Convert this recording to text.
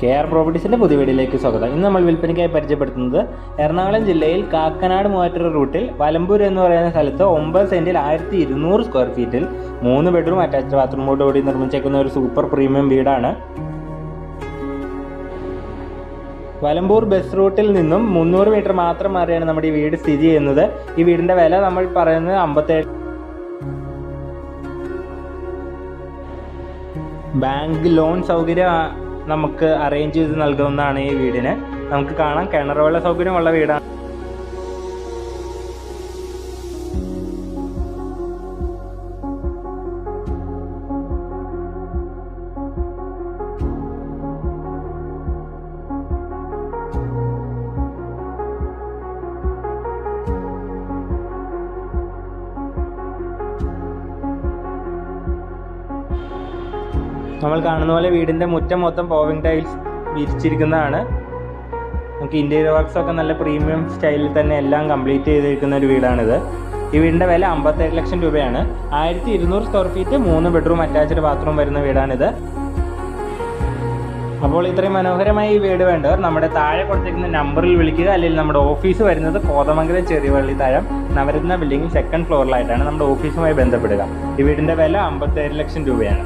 KR പ്രോപ്പർട്ടീസിൻ്റെ പുതിയ വീഡിയോയിലേക്ക് സ്വാഗതം. ഇന്ന് നമ്മൾ വിൽപ്പനയ്ക്കായി പരിചയപ്പെടുത്തുന്നത് എറണാകുളം ജില്ലയിൽ കാക്കനാട് മൂവാറ്റുപുഴ റൂട്ടിൽ വലമ്പൂർ എന്ന് പറയുന്ന സ്ഥലത്ത് 9 സെൻറ്റിൽ 1200 സ്ക്വയർ ഫീറ്റിൽ 3 ബെഡ്റൂം അറ്റാച്ച്ഡ് ബാത്റൂമോടുകൂടി നിർമ്മിച്ചേക്കുന്ന ഒരു സൂപ്പർ പ്രീമിയം വീടാണ്. വലമ്പൂർ ബസ് റൂട്ടിൽ നിന്നും 300 മീറ്റർ മാത്രം മാറിയാണ് നമ്മുടെ ഈ വീട് സ്ഥിതി ചെയ്യുന്നത്. ഈ വീടിൻ്റെ വില നമ്മൾ പറയുന്നത് 57. ബാങ്ക് ലോൺ സൗകര്യം നമുക്ക് അറേഞ്ച് ചെയ്ത് നൽകുന്നതാണ് ഈ വീടിന്. നമുക്ക് കാണാം, കിണർ വെള്ള സൗകര്യമുള്ള വീടാണ്. നമ്മൾ കാണുന്ന പോലെ വീടിൻ്റെ മുറ്റം മൊത്തം പോവിംഗ് ടൈൽസ് വിരിച്ചിരിക്കുന്നതാണ്. നമുക്ക് ഇൻറ്റീരിയർ വർക്ക്സ് ഒക്കെ നല്ല പ്രീമിയം സ്റ്റൈലിൽ തന്നെ എല്ലാം കംപ്ലീറ്റ് ചെയ്തിരിക്കുന്ന ഒരു വീടാണിത്. ഈ വീടിൻ്റെ വില 57 ലക്ഷം രൂപയാണ്. 1200 square feet 3 bedroom attached bathroom വരുന്ന വീടാണിത്. അപ്പോൾ ഇത്രയും മനോഹരമായി ഈ വീട് വേണ്ടവർ നമ്മുടെ താഴെ കൊടുത്തിരിക്കുന്ന നമ്പറിൽ വിളിക്കുക. അല്ലെങ്കിൽ നമ്മുടെ ഓഫീസ് വരുന്നത് കോതമംഗലം ചെറിയവള്ളി താഴം നവരത്ന ബിൽഡിംഗിൽ 2nd ഫ്ലോറിലായിട്ടാണ്. നമ്മുടെ ഓഫീസുമായി ബന്ധപ്പെടുക. ഈ വീടിൻ്റെ വില 57 ലക്ഷം രൂപയാണ്.